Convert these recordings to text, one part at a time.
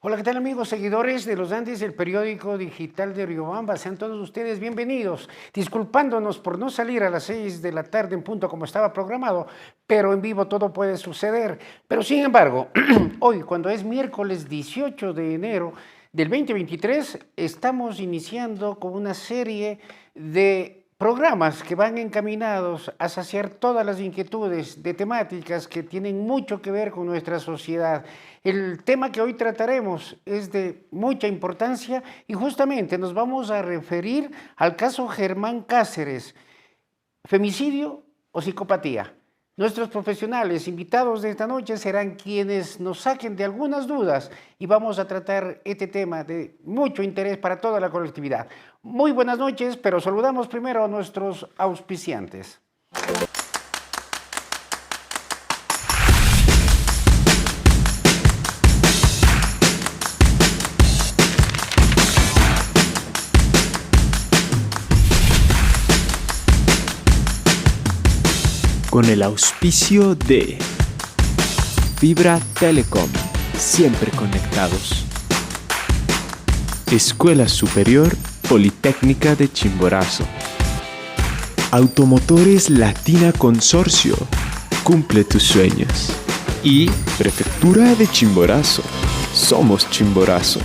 Hola, ¿qué tal amigos, seguidores de los Andes, el periódico digital de Riobamba? Sean todos ustedes bienvenidos, disculpándonos por no salir a las 6 de la tarde en punto como estaba programado, pero en vivo todo puede suceder. Pero sin embargo, hoy, cuando es miércoles 18 de enero del 2023, estamos iniciando con una serie de programas que van encaminados a saciar todas las inquietudes de temáticas que tienen mucho que ver con nuestra sociedad. El tema que hoy trataremos es de mucha importancia y justamente nos vamos a referir al caso Germán Cáceres, femicidio o psicopatía. Nuestros profesionales invitados de esta noche serán quienes nos saquen de algunas dudas y vamos a tratar este tema de mucho interés para toda la colectividad. Muy buenas noches, pero saludamos primero a nuestros auspiciantes. Con el auspicio de Fibra Telecom, siempre conectados. Escuela Superior Politécnica de Chimborazo. Automotores Latina Consorcio, cumple tus sueños. Y Prefectura de Chimborazo, somos Chimborazo.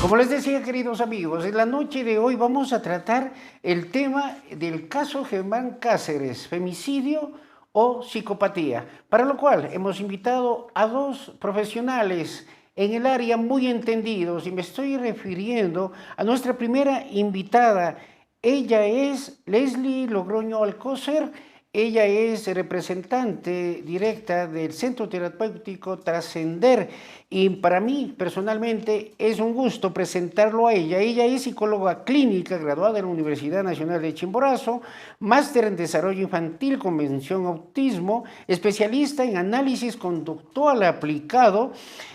Como les decía, queridos amigos, en la noche de hoy vamos a tratar el tema del caso Germán Cáceres, femicidio o psicopatía, para lo cual hemos invitado a dos profesionales en el área muy entendidos y me estoy refiriendo a nuestra primera invitada. Ella es Leslie Logroño Alcócer. Ella es representante directa del Centro Terapéutico Trascender y para mí personalmente es un gusto presentarlo a ella. Ella es psicóloga clínica graduada en la Universidad Nacional de Chimborazo, máster en desarrollo infantil con mención autismo, especialista en análisis conductual aplicado,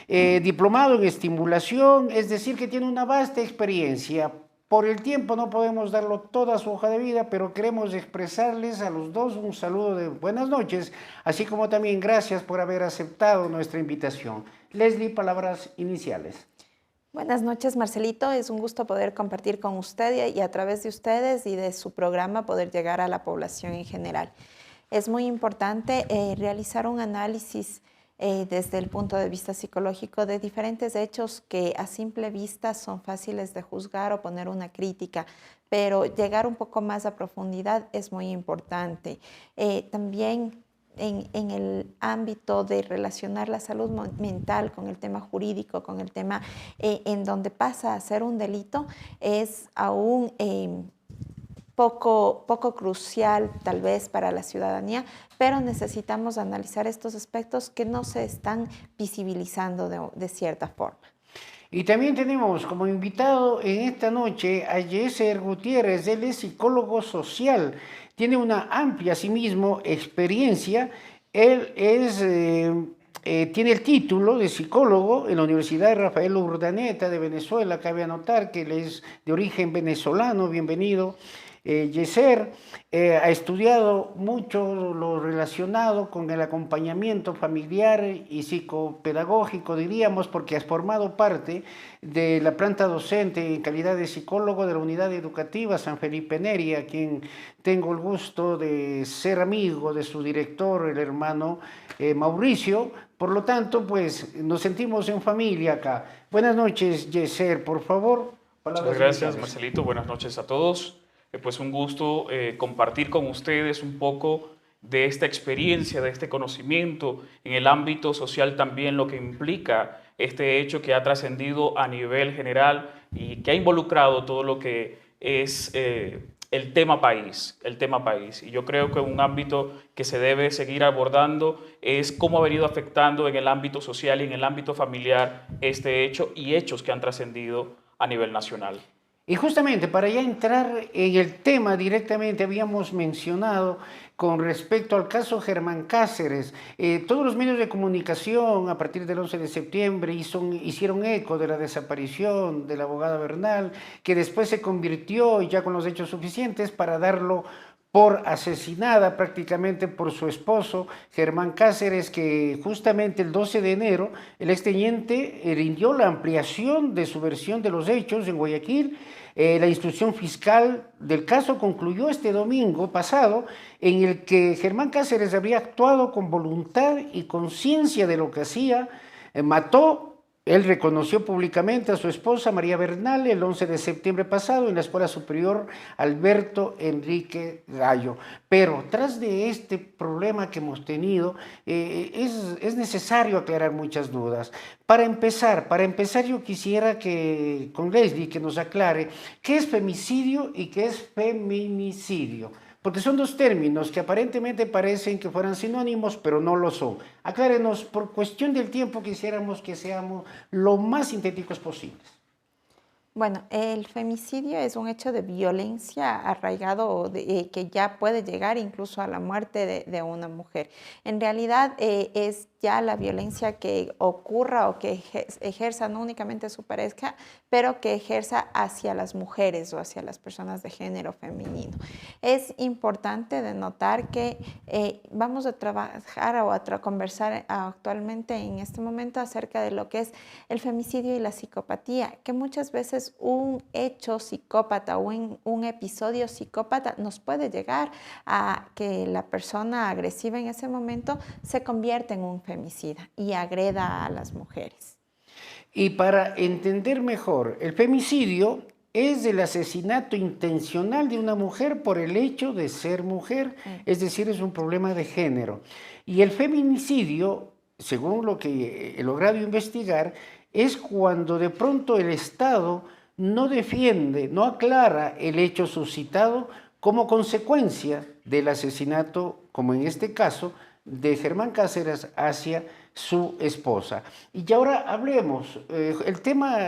diplomado en estimulación, es decir que tiene una vasta experiencia. Por el tiempo no podemos darlo toda su hoja de vida, pero queremos expresarles a los dos un saludo de buenas noches, así como también gracias por haber aceptado nuestra invitación. Leslie, palabras iniciales. Buenas noches, Marcelito. Es un gusto poder compartir con usted y a través de ustedes y de su programa poder llegar a la población en general. Es muy importante realizar un análisis desde el punto de vista psicológico de diferentes hechos que a simple vista son fáciles de juzgar o poner una crítica, pero llegar un poco más a profundidad es muy importante. También en el ámbito de relacionar la salud mental con el tema jurídico, con el tema en donde pasa a ser un delito, es aún poco crucial tal vez para la ciudadanía, pero necesitamos analizar estos aspectos que no se están visibilizando de cierta forma. Y también tenemos como invitado en esta noche a Yeser Gutiérrez. Él es psicólogo social, tiene una amplia asimismo experiencia. Él es, tiene el título de psicólogo en la Universidad de Rafael Urdaneta de Venezuela. Cabe anotar que él es de origen venezolano. Bienvenido. Yeser ha estudiado mucho lo relacionado con el acompañamiento familiar y psicopedagógico, diríamos, porque has formado parte de la planta docente en calidad de psicólogo de la unidad educativa San Felipe Neri, a quien tengo el gusto de ser amigo de su director, el hermano Mauricio. Por lo tanto, pues nos sentimos en familia acá. Buenas noches, Yeser, por favor. Muchas gracias, Marcelito. Buenas noches a todos. Pues un gusto compartir con ustedes un poco de esta experiencia, de este conocimiento en el ámbito social también, lo que implica este hecho que ha trascendido a nivel general y que ha involucrado todo lo que es el tema país. Y yo creo que un ámbito que se debe seguir abordando es cómo ha venido afectando en el ámbito social y en el ámbito familiar este hecho y hechos que han trascendido a nivel nacional. Y justamente para ya entrar en el tema directamente, habíamos mencionado con respecto al caso Germán Cáceres, todos los medios de comunicación a partir del 11 de septiembre hicieron eco de la desaparición de la abogada Bernal, que después se convirtió ya con los hechos suficientes para darlo por asesinada prácticamente por su esposo Germán Cáceres, que justamente el 12 de enero el exteniente rindió la ampliación de su versión de los hechos en Guayaquil. La instrucción fiscal del caso concluyó este domingo pasado, en el que Germán Cáceres habría actuado con voluntad y conciencia de lo que hacía, mató. Él reconoció públicamente a su esposa María Bernal el 11 de septiembre pasado en la Escuela Superior Alberto Enrique Gallo. Pero tras de este problema que hemos tenido, es necesario aclarar muchas dudas. Para empezar yo quisiera que con Leslie que nos aclare qué es femicidio y qué es feminicidio. Porque son dos términos que aparentemente parecen que fueran sinónimos, pero no lo son. Aclárenos, por cuestión del tiempo quisiéramos que seamos lo más sintéticos posibles. Bueno, el femicidio es un hecho de violencia arraigado que ya puede llegar incluso a la muerte de una mujer. En realidad es ya la violencia que ocurra o que ejerza no únicamente su pareja, pero que ejerza hacia las mujeres o hacia las personas de género femenino. Es importante denotar que vamos a trabajar o a conversar actualmente en este momento acerca de lo que es el femicidio y la psicopatía, que muchas veces un hecho psicópata o un episodio psicópata nos puede llegar a que la persona agresiva en ese momento se convierta en un femicida y agreda a las mujeres. Y para entender mejor, el femicidio es el asesinato intencional de una mujer por el hecho de ser mujer, es decir, es un problema de género. Y el feminicidio, según lo que he logrado investigar, es cuando de pronto el Estado no defiende, no aclara el hecho suscitado como consecuencia del asesinato, como en este caso, de Germán Cáceres hacia su esposa. Y ahora hablemos, el tema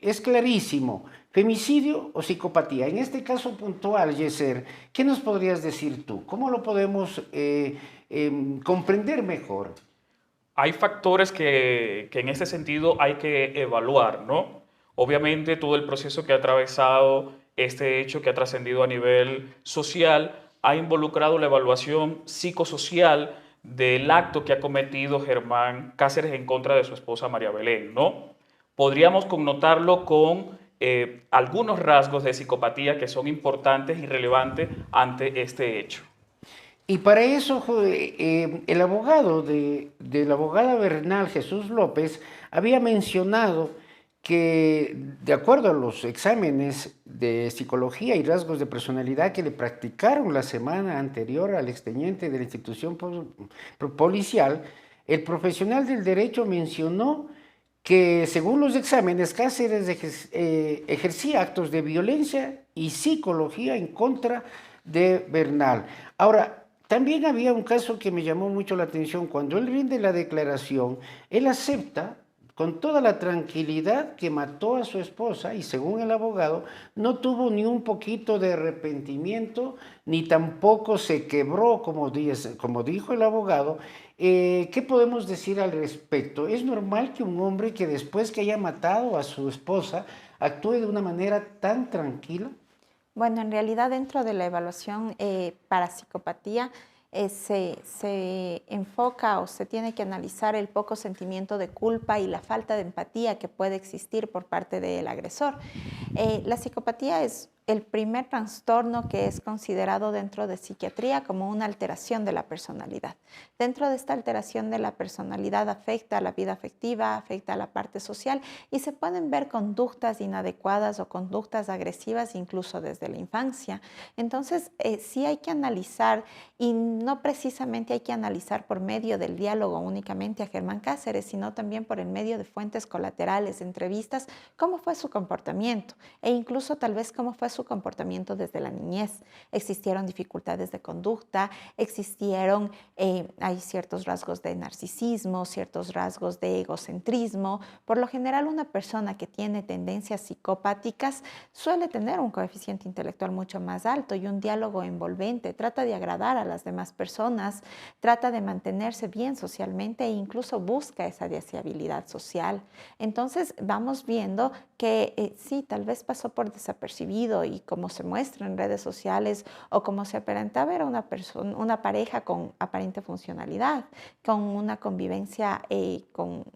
es clarísimo, femicidio o psicopatía. En este caso puntual, Yeser, ¿qué nos podrías decir tú? ¿Cómo lo podemos comprender mejor? Hay factores que en ese sentido hay que evaluar, ¿no? Obviamente todo el proceso que ha atravesado este hecho que ha trascendido a nivel social ha involucrado la evaluación psicosocial del acto que ha cometido Germán Cáceres en contra de su esposa María Belén, ¿no? Podríamos connotarlo con algunos rasgos de psicopatía que son importantes y relevantes ante este hecho. Y para eso el abogado de la abogada Bernal, Jesús López, había mencionado que de acuerdo a los exámenes de psicología y rasgos de personalidad que le practicaron la semana anterior al exteniente de la institución policial, el profesional del derecho mencionó que según los exámenes Cáceres ejercía actos de violencia y psicología en contra de Bernal. Ahora, también había un caso que me llamó mucho la atención. Cuando él rinde la declaración, él acepta con toda la tranquilidad que mató a su esposa y según el abogado no tuvo ni un poquito de arrepentimiento ni tampoco se quebró, como dijo el abogado. ¿Qué podemos decir al respecto? ¿Es normal que un hombre que después que haya matado a su esposa actúe de una manera tan tranquila? Bueno, en realidad dentro de la evaluación para psicopatía se enfoca o se tiene que analizar el poco sentimiento de culpa y la falta de empatía que puede existir por parte del agresor. La psicopatía es el primer trastorno que es considerado dentro de psiquiatría como una alteración de la personalidad. Dentro de esta alteración de la personalidad afecta a la vida afectiva, afecta a la parte social y se pueden ver conductas inadecuadas o conductas agresivas incluso desde la infancia. Entonces, sí hay que analizar y no precisamente hay que analizar por medio del diálogo únicamente a Germán Cáceres, sino también por el medio de fuentes colaterales, entrevistas, cómo fue su comportamiento e incluso tal vez cómo fue su comportamiento desde la niñez. Existieron dificultades de conducta, hay ciertos rasgos de narcisismo, ciertos rasgos de egocentrismo. Por lo general, una persona que tiene tendencias psicopáticas suele tener un coeficiente intelectual mucho más alto y un diálogo envolvente, trata de agradar a las demás personas, trata de mantenerse bien socialmente e incluso busca esa deseabilidad social. Entonces, vamos viendo que sí, tal vez pasó por desapercibido y como se muestra en redes sociales o como se aparentaba era una pareja con aparente funcionalidad, con una convivencia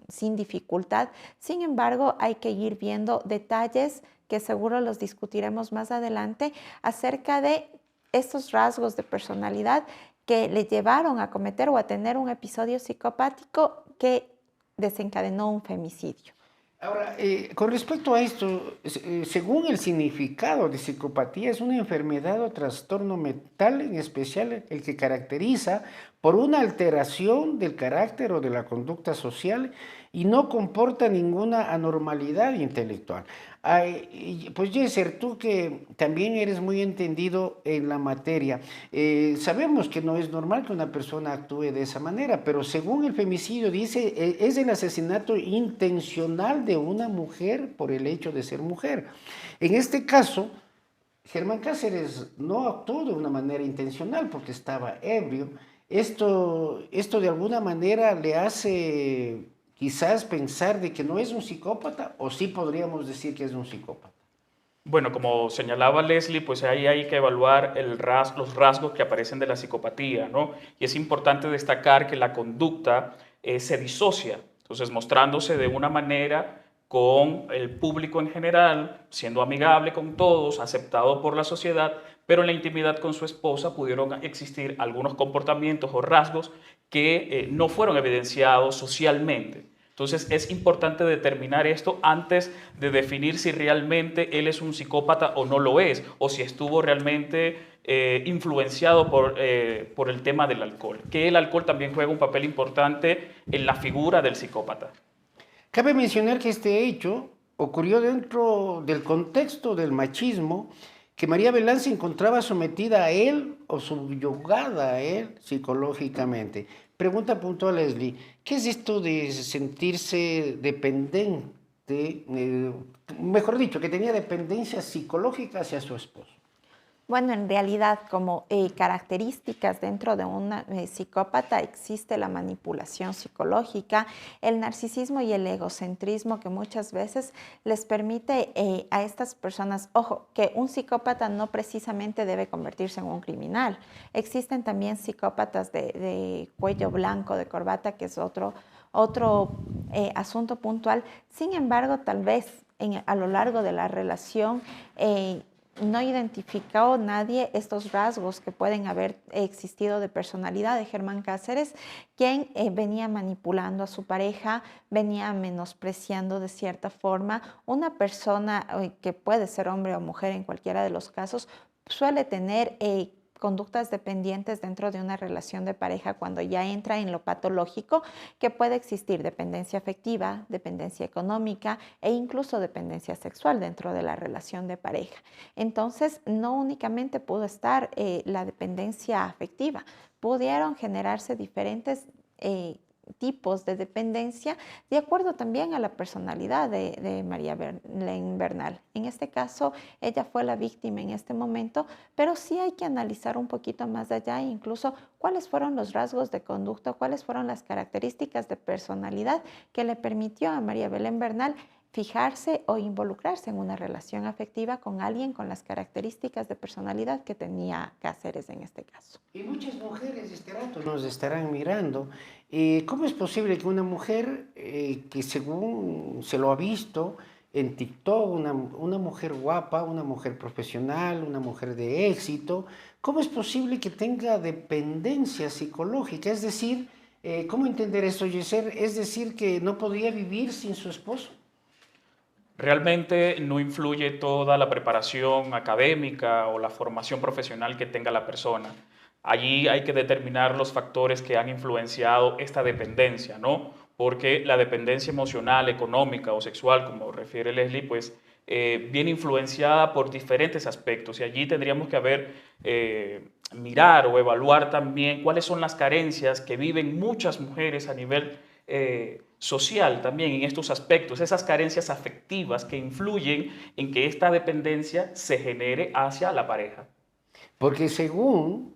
sin dificultad. Sin embargo, hay que ir viendo detalles que seguro los discutiremos más adelante acerca de estos rasgos de personalidad que le llevaron a cometer o a tener un episodio psicopático que desencadenó un femicidio. Ahora, con respecto a esto, según el significado de psicopatía, es una enfermedad o trastorno mental, en especial el que caracteriza por una alteración del carácter o de la conducta social y no comporta ninguna anormalidad intelectual. Pues Yeser, tú que también eres muy entendido en la materia, sabemos que no es normal que una persona actúe de esa manera, pero según el femicidio dice, es el asesinato intencional de una mujer por el hecho de ser mujer. En este caso, Germán Cáceres no actuó de una manera intencional porque estaba ebrio. Esto de alguna manera le hace quizás pensar de que no es un psicópata, o sí podríamos decir que es un psicópata. Bueno, como señalaba Leslie, pues ahí hay que evaluar los rasgos que aparecen de la psicopatía, ¿no? Y es importante destacar que la conducta se disocia, entonces mostrándose de una manera con el público en general, siendo amigable con todos, aceptado por la sociedad, pero en la intimidad con su esposa pudieron existir algunos comportamientos o rasgos que no fueron evidenciados socialmente. Entonces es importante determinar esto antes de definir si realmente él es un psicópata o no lo es, o si estuvo realmente influenciado por el tema del alcohol, que el alcohol también juega un papel importante en la figura del psicópata. Cabe mencionar que este hecho ocurrió dentro del contexto del machismo, que María Belén se encontraba sometida a él o subyugada a él psicológicamente. Pregunta puntual, Leslie, ¿qué es esto de sentirse dependiente, mejor dicho, que tenía dependencia psicológica hacia su esposo? Bueno, en realidad, como características dentro de un psicópata existe la manipulación psicológica, el narcisismo y el egocentrismo que muchas veces les permite a estas personas, ojo, que un psicópata no precisamente debe convertirse en un criminal. Existen también psicópatas de cuello blanco, de corbata, que es otro asunto puntual. Sin embargo, tal vez a lo largo de la relación no identificó nadie estos rasgos que pueden haber existido de personalidad de Germán Cáceres, quien venía manipulando a su pareja, venía menospreciando de cierta forma. Una persona que puede ser hombre o mujer en cualquiera de los casos suele tener conductas dependientes dentro de una relación de pareja cuando ya entra en lo patológico, que puede existir dependencia afectiva, dependencia económica e incluso dependencia sexual dentro de la relación de pareja. Entonces, no únicamente pudo estar la dependencia afectiva, pudieron generarse diferentes tipos de dependencia de acuerdo también a la personalidad de María Belén Bernal. En este caso, ella fue la víctima en este momento, pero sí hay que analizar un poquito más allá, incluso cuáles fueron los rasgos de conducta, cuáles fueron las características de personalidad que le permitió a María Belén Bernal fijarse o involucrarse en una relación afectiva con alguien con las características de personalidad que tenía Cáceres en este caso. Y muchas mujeres de este rato nos estarán mirando. ¿Cómo es posible que una mujer que según se lo ha visto en TikTok, una mujer guapa, una mujer profesional, una mujer de éxito, cómo es posible que tenga dependencia psicológica? Es decir, ¿cómo entender esto, Yeser? Es decir, que no podía vivir sin su esposo. Realmente no influye toda la preparación académica o la formación profesional que tenga la persona. Allí hay que determinar los factores que han influenciado esta dependencia, ¿no? Porque la dependencia emocional, económica o sexual, como refiere Leslie, pues viene influenciada por diferentes aspectos y allí tendríamos que mirar o evaluar también cuáles son las carencias que viven muchas mujeres a nivel social también en estos aspectos, esas carencias afectivas que influyen en que esta dependencia se genere hacia la pareja. Porque según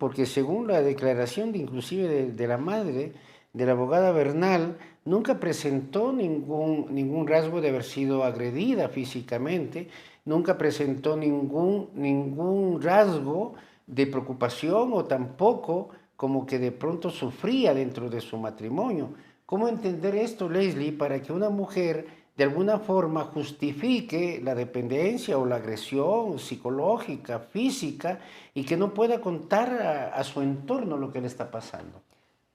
la declaración inclusive de la madre de la abogada Bernal nunca presentó ningún rasgo de haber sido agredida físicamente, nunca presentó ningún rasgo de preocupación o tampoco como que de pronto sufría dentro de su matrimonio. ¿Cómo entender esto, Leslie, para que una mujer de alguna forma justifique la dependencia o la agresión psicológica, física, y que no pueda contar a su entorno lo que le está pasando?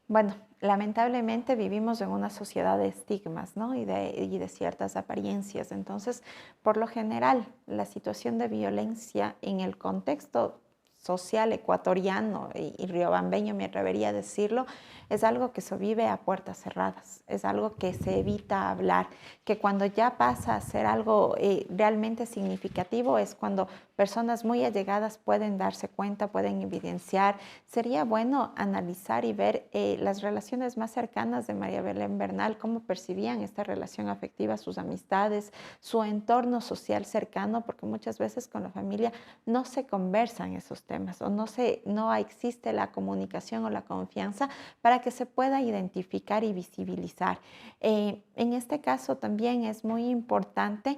Bueno, lamentablemente vivimos en una sociedad de estigmas, ¿no? y de ciertas apariencias. Entonces, por lo general, la situación de violencia en el contexto social ecuatoriano y riobambeño, me atrevería a decirlo, es algo que se vive a puertas cerradas, es algo que se evita hablar, que cuando ya pasa a ser algo realmente significativo es cuando personas muy allegadas pueden darse cuenta, pueden evidenciar. Sería bueno analizar y ver las relaciones más cercanas de María Belén Bernal, cómo percibían esta relación afectiva, sus amistades, su entorno social cercano, porque muchas veces con la familia no se conversan esos temas o no existe la comunicación o la confianza para que se pueda identificar y visibilizar. En este caso también es muy importante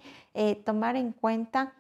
tomar en cuenta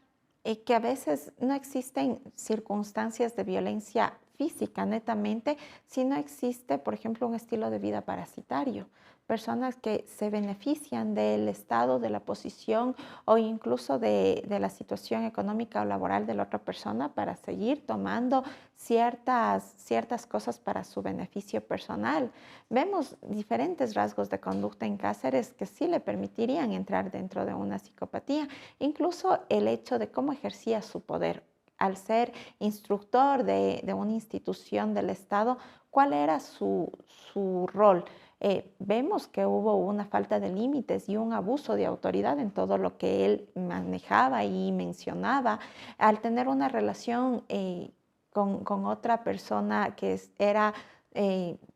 que a veces no existen circunstancias de violencia física netamente, sino existe, por ejemplo, un estilo de vida parasitario. Personas que se benefician del estado, de la posición o incluso de la situación económica o laboral de la otra persona para seguir tomando ciertas cosas para su beneficio personal. Vemos diferentes rasgos de conducta en Cáceres que sí le permitirían entrar dentro de una psicopatía, incluso el hecho de cómo ejercía su poder. Al ser instructor de una institución del Estado, ¿cuál era su rol? Vemos que hubo una falta de límites y un abuso de autoridad en todo lo que él manejaba y mencionaba. Al tener una relación con otra persona que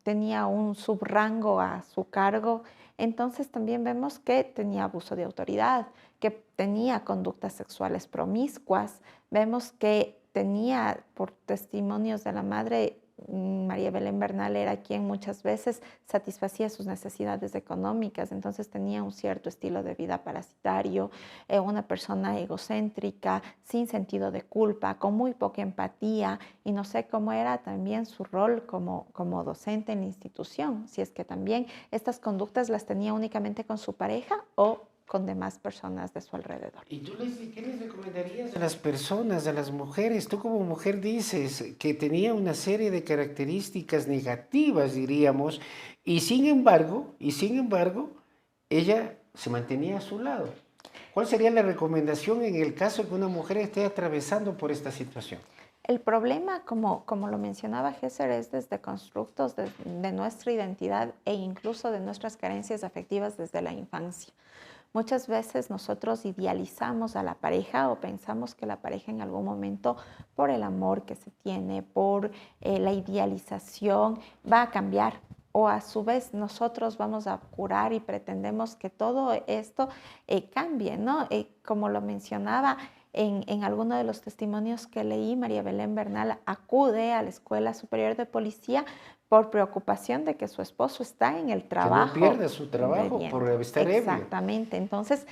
tenía un subrango a su cargo, entonces también vemos que tenía abuso de autoridad, que tenía conductas sexuales promiscuas. Vemos que tenía, por testimonios de la madre, María Belén Bernal era quien muchas veces satisfacía sus necesidades económicas, entonces tenía un cierto estilo de vida parasitario, una persona egocéntrica, sin sentido de culpa, con muy poca empatía, y no sé cómo era también su rol como docente en la institución, si es que también estas conductas las tenía únicamente con su pareja o con demás personas de su alrededor. ¿Y tú, Leslie, qué les recomendarías a las personas, a las mujeres? Tú como mujer dices que tenía una serie de características negativas, diríamos, y sin embargo, ella se mantenía a su lado. ¿Cuál sería la recomendación en el caso de que una mujer esté atravesando por esta situación? El problema, como lo mencionaba Gesser, es desde constructos de nuestra identidad e incluso de nuestras carencias afectivas desde la infancia. Muchas veces nosotros idealizamos a la pareja o pensamos que la pareja en algún momento, por el amor que se tiene, por la idealización, va a cambiar. O a su vez nosotros vamos a curar y pretendemos que todo esto cambie, ¿no? Como lo mencionaba en alguno de los testimonios que leí, María Belén Bernal acude a la Escuela Superior de Policía por preocupación de que su esposo está en el trabajo. Que no pierda su trabajo bebiendo. por estar ebrio. Exactamente. Entonces,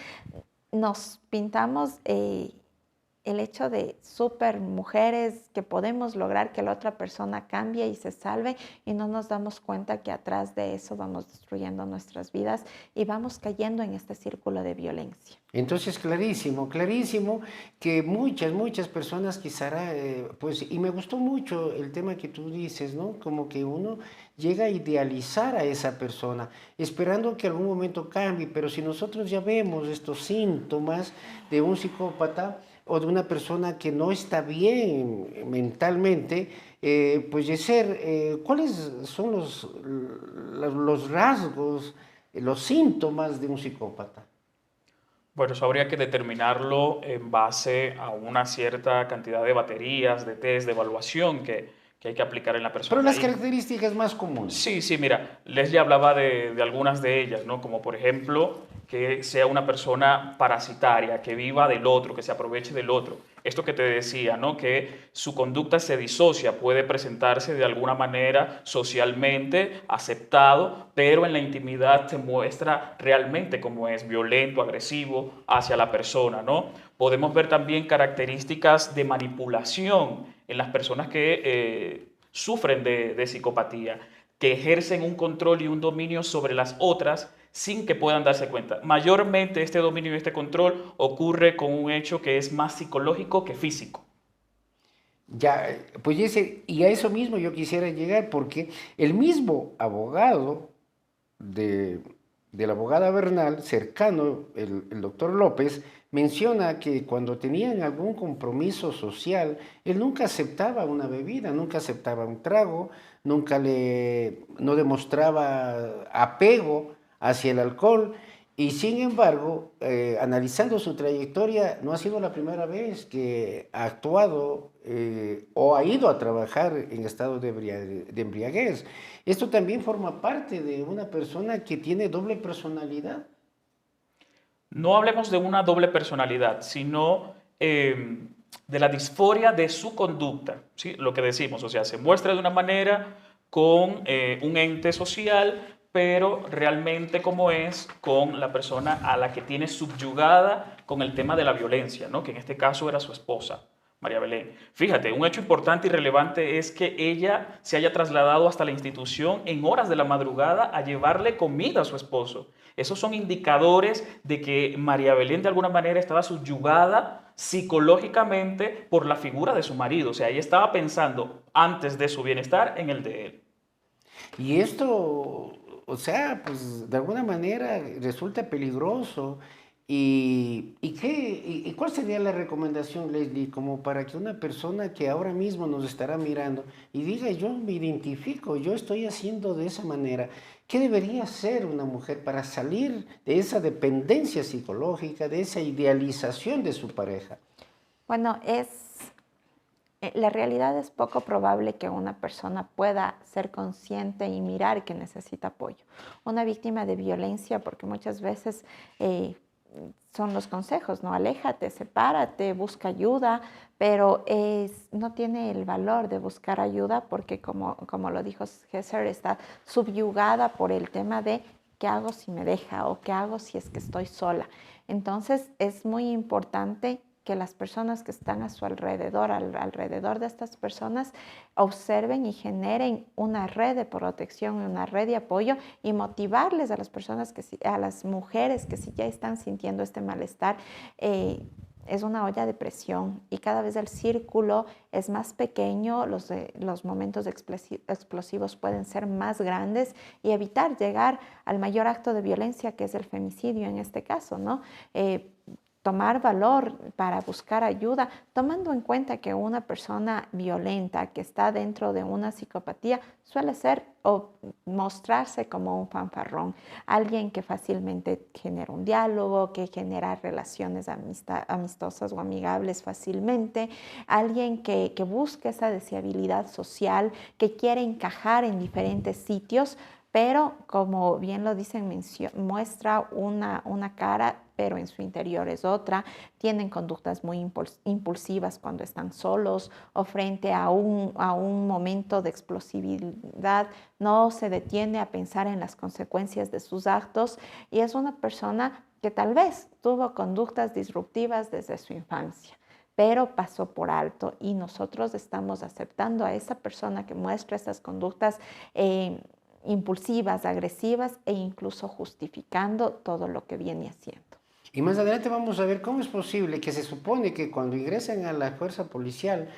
nos pintamos el hecho de súper mujeres que podemos lograr que la otra persona cambie y se salve, y no nos damos cuenta que atrás de eso vamos destruyendo nuestras vidas y vamos cayendo en este círculo de violencia. Entonces, clarísimo, clarísimo que muchas personas quizá, pues, y me gustó mucho el tema que tú dices, ¿no? Como que uno llega a idealizar a esa persona, esperando que algún momento cambie, pero si nosotros ya vemos estos síntomas de un psicópata o de una persona que no está bien mentalmente, pues Yeser, ¿cuáles son los rasgos, los síntomas de un psicópata? Bueno, eso habría que determinarlo en base a una cierta cantidad de baterías, de test, de evaluación que que hay que aplicar en la Pero persona. las Y- características más comunes. Sí, sí, mira, Leslie hablaba de algunas de ellas, ¿no? Como por ejemplo, que sea una persona parasitaria, que viva del otro, que se aproveche del otro. Esto que te decía, ¿no? Que su conducta se disocia, puede presentarse de alguna manera socialmente aceptado, pero en la intimidad se muestra realmente como es, violento, agresivo hacia la persona, ¿no? Podemos ver también características de manipulación en las personas que sufren de psicopatía, que ejercen un control y un dominio sobre las otras sin que puedan darse cuenta. Mayormente este dominio y este control ocurre con un hecho que es más psicológico que físico. Ya, pues y a eso mismo yo quisiera llegar porque el mismo abogado de, de la abogada Bernal, cercano, el doctor López, menciona que cuando tenían algún compromiso social, él nunca aceptaba una bebida, nunca aceptaba un trago, no demostraba apego hacia el alcohol. Y sin embargo, analizando su trayectoria, no ha sido la primera vez que ha actuado o ha ido a trabajar en estado de embriaguez. Esto también forma parte de una persona que tiene doble personalidad. No hablemos de una doble personalidad, sino de la disforia de su conducta, ¿sí? Lo que decimos, o sea, se muestra de una manera con un ente social, pero realmente como es con la persona a la que tiene subyugada con el tema de la violencia, ¿no? Que en este caso era su esposa, María Belén. Fíjate, un hecho importante y relevante es que ella se haya trasladado hasta la institución en horas de la madrugada a llevarle comida a su esposo. Esos son indicadores de que María Belén de alguna manera estaba subyugada psicológicamente por la figura de su marido. O sea, ella estaba pensando antes de su bienestar en el de él. Y esto, o sea, pues de alguna manera resulta peligroso. ¿Y cuál sería la recomendación, Leslie, como para que una persona que ahora mismo nos estará mirando y diga, yo me identifico, yo estoy haciendo de esa manera? ¿Qué debería hacer una mujer para salir de esa dependencia psicológica, de esa idealización de su pareja? Bueno, la realidad es poco probable que una persona pueda ser consciente y mirar que necesita apoyo. Una víctima de violencia, porque muchas veces son los consejos, ¿no? Aléjate, sepárate, busca ayuda, pero no tiene el valor de buscar ayuda porque, como lo dijo César, está subyugada por el tema de qué hago si me deja o qué hago si es que estoy sola. Entonces, es muy importante que las personas que están a su alrededor, alrededor de estas personas, observen y generen una red de protección, una red de apoyo y motivarles a las personas, a las mujeres que si ya están sintiendo este malestar. Es una olla de presión y cada vez el círculo es más pequeño, los momentos explosivos pueden ser más grandes y evitar llegar al mayor acto de violencia que es el femicidio en este caso, ¿no? Tomar valor para buscar ayuda, tomando en cuenta que una persona violenta que está dentro de una psicopatía suele ser o mostrarse como un fanfarrón, alguien que fácilmente genera un diálogo, que genera relaciones amistosas o amigables fácilmente, alguien que busca esa deseabilidad social, que quiere encajar en diferentes sitios, pero como bien lo dicen, muestra una cara, pero en su interior es otra. Tienen conductas muy impulsivas cuando están solos o frente a un momento de explosividad. No se detiene a pensar en las consecuencias de sus actos y es una persona que tal vez tuvo conductas disruptivas desde su infancia, pero pasó por alto y nosotros estamos aceptando a esa persona que muestra esas conductas impulsivas, agresivas e incluso justificando todo lo que viene haciendo. Y más adelante vamos a ver cómo es posible que se supone que cuando ingresan a la fuerza policial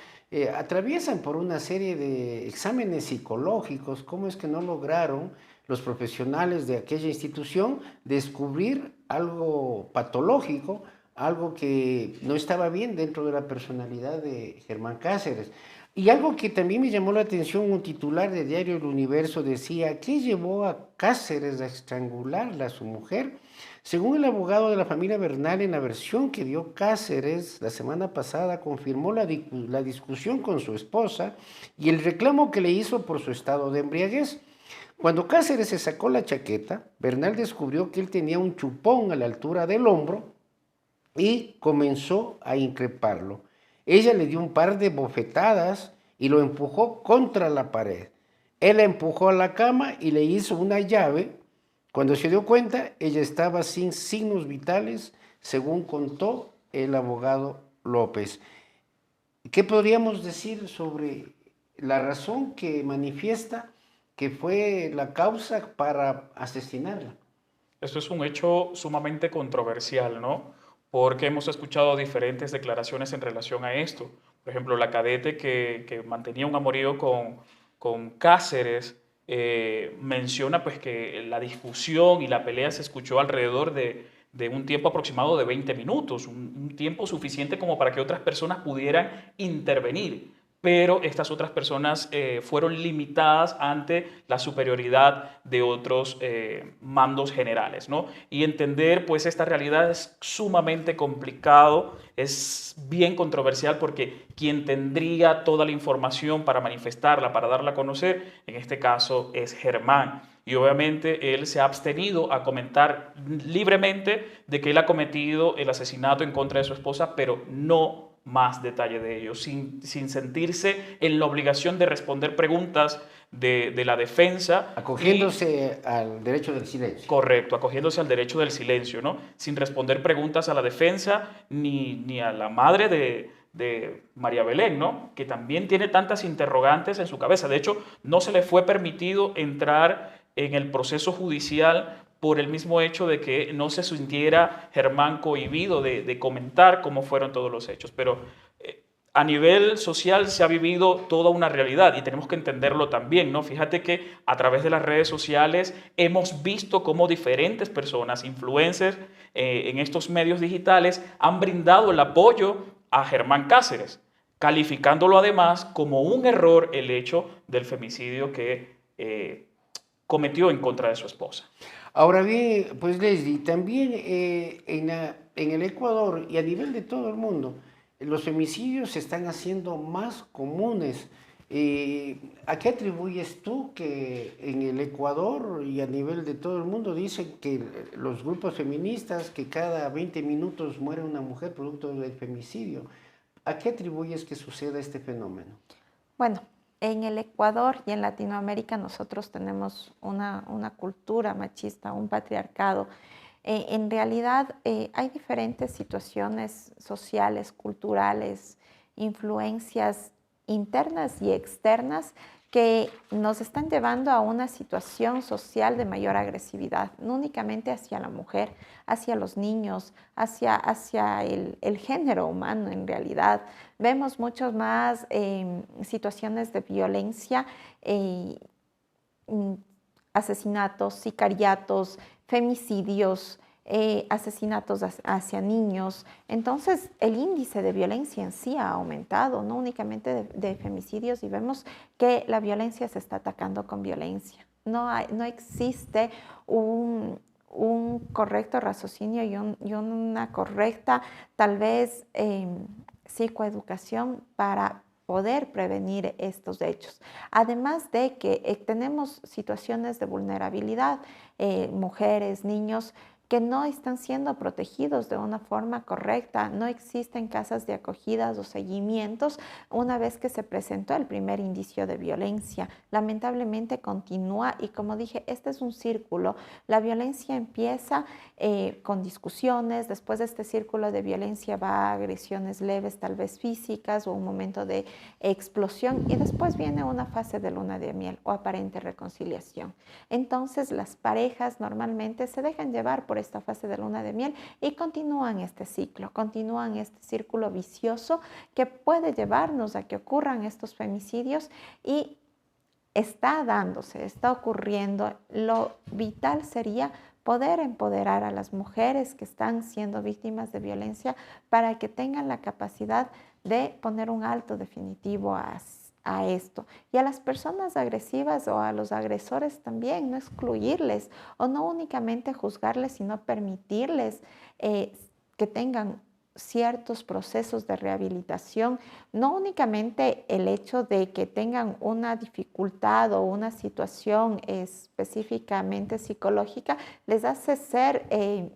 atraviesan por una serie de exámenes psicológicos, cómo es que no lograron los profesionales de aquella institución descubrir algo patológico, algo que no estaba bien dentro de la personalidad de Germán Cáceres. Y algo que también me llamó la atención, un titular de Diario El Universo decía, ¿qué llevó a Cáceres a estrangularla a su mujer? Según el abogado de la familia Bernal, en la versión que dio Cáceres la semana pasada, confirmó la discusión con su esposa y el reclamo que le hizo por su estado de embriaguez. Cuando Cáceres se sacó la chaqueta, Bernal descubrió que él tenía un chupón a la altura del hombro y comenzó a increparlo. Ella le dio un par de bofetadas y lo empujó contra la pared. Él la empujó a la cama y le hizo una llave. Cuando se dio cuenta, ella estaba sin signos vitales, según contó el abogado López. ¿Qué podríamos decir sobre la razón que manifiesta que fue la causa para asesinarla? Esto es un hecho sumamente controversial, ¿no? Porque hemos escuchado diferentes declaraciones en relación a esto. Por ejemplo, la cadete que mantenía un amorío con Cáceres menciona pues que la discusión y la pelea se escuchó alrededor de un tiempo aproximado de 20 minutos, un tiempo suficiente como para que otras personas pudieran intervenir. Pero estas otras personas fueron limitadas ante la superioridad de otros mandos generales, ¿no? Y entender pues esta realidad es sumamente complicado, es bien controversial porque quien tendría toda la información para manifestarla, para darla a conocer, en este caso es Germán. Y obviamente él se ha abstenido a comentar libremente de que él ha cometido el asesinato en contra de su esposa, pero no más detalle de ello, sin sentirse en la obligación de responder preguntas de la defensa. Acogiéndose al derecho del silencio. Correcto, acogiéndose al derecho del silencio, ¿no? Sin responder preguntas a la defensa ni a la madre de María Belén, ¿no? Que también tiene tantas interrogantes en su cabeza. De hecho, no se le fue permitido entrar en el proceso judicial por el mismo hecho de que no se sintiera Germán cohibido de comentar cómo fueron todos los hechos. Pero a nivel social se ha vivido toda una realidad y tenemos que entenderlo también, ¿no? Fíjate que a través de las redes sociales hemos visto cómo diferentes personas, influencers en estos medios digitales, han brindado el apoyo a Germán Cáceres, calificándolo además como un error el hecho del femicidio que cometió en contra de su esposa. Ahora bien, pues Leslie, también en el Ecuador y a nivel de todo el mundo, los femicidios se están haciendo más comunes. ¿A qué atribuyes tú que en el Ecuador y a nivel de todo el mundo dicen que los grupos feministas, que cada 20 minutos muere una mujer producto del femicidio? ¿A qué atribuyes que suceda este fenómeno? Bueno, en el Ecuador y en Latinoamérica nosotros tenemos una cultura machista, un patriarcado. En realidad hay diferentes situaciones sociales, culturales, influencias internas y externas que nos están llevando a una situación social de mayor agresividad, no únicamente hacia la mujer, hacia los niños, hacia el género humano en realidad. Vemos muchas más situaciones de violencia, asesinatos, sicariatos, femicidios, asesinatos hacia niños. Entonces, el índice de violencia en sí ha aumentado, no únicamente de femicidios, y vemos que la violencia se está atacando con violencia. No existe un correcto raciocinio y una correcta, tal vez, psicoeducación para poder prevenir estos hechos. Además de que tenemos situaciones de vulnerabilidad, mujeres, niños que no están siendo protegidos de una forma correcta, no existen casas de acogidas o seguimientos una vez que se presentó el primer indicio de violencia. Lamentablemente continúa y, como dije, este es un círculo. La violencia empieza con discusiones, después de este círculo de violencia va a agresiones leves, tal vez físicas, o un momento de explosión, y después viene una fase de luna de miel o aparente reconciliación. Entonces las parejas normalmente se dejan llevar por esta fase de luna de miel y continúan este ciclo, continúan este círculo vicioso que puede llevarnos a que ocurran estos femicidios y está dándose, está ocurriendo. Lo vital sería poder empoderar a las mujeres que están siendo víctimas de violencia para que tengan la capacidad de poner un alto definitivo a esto. Y a las personas agresivas o a los agresores también, no excluirles o no únicamente juzgarles, sino permitirles que tengan ciertos procesos de rehabilitación, no únicamente el hecho de que tengan una dificultad o una situación específicamente psicológica les hace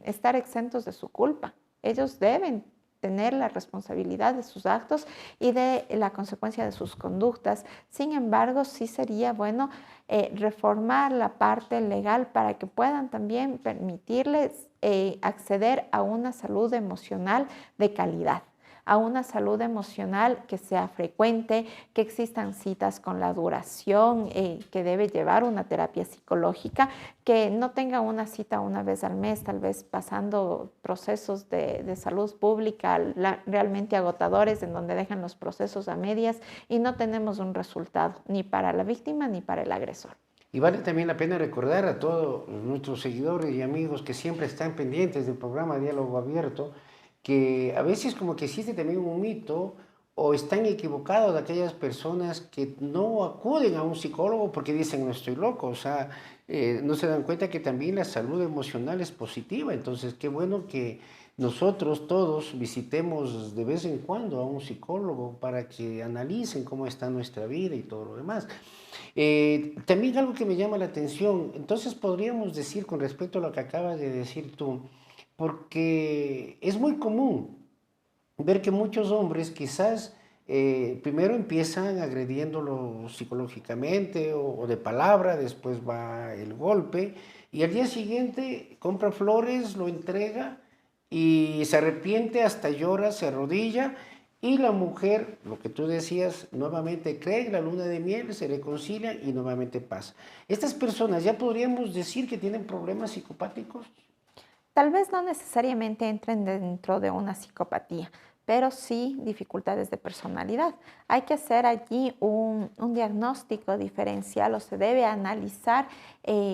estar exentos de su culpa. Ellos deben tener la responsabilidad de sus actos y de la consecuencia de sus conductas. Sin embargo, sí sería bueno reformar la parte legal para que puedan también permitirles acceder a una salud emocional de calidad, a una salud emocional que sea frecuente, que existan citas con la duración que debe llevar una terapia psicológica, que no tenga una cita una vez al mes, tal vez pasando procesos de salud pública realmente agotadores en donde dejan los procesos a medias y no tenemos un resultado ni para la víctima ni para el agresor. Y vale también la pena recordar a todos nuestros seguidores y amigos que siempre están pendientes del programa Diálogo Abierto, que a veces como que existe también un mito o están equivocados de aquellas personas que no acuden a un psicólogo porque dicen no estoy loco, o sea, no se dan cuenta que también la salud emocional es positiva. Entonces qué bueno que nosotros todos visitemos de vez en cuando a un psicólogo para que analicen cómo está nuestra vida y todo lo demás. También algo que me llama la atención, entonces podríamos decir con respecto a lo que acabas de decir tú, porque es muy común ver que muchos hombres quizás primero empiezan agrediéndolo psicológicamente o de palabra, después va el golpe y al día siguiente compra flores, lo entrega y se arrepiente, hasta llora, se arrodilla y la mujer, lo que tú decías, nuevamente cree en la luna de miel, se reconcilian y nuevamente pasa. Estas personas ya podríamos decir que tienen problemas psicopáticos. Tal vez no necesariamente entren dentro de una psicopatía, pero sí dificultades de personalidad. Hay que hacer allí un diagnóstico diferencial o se debe analizar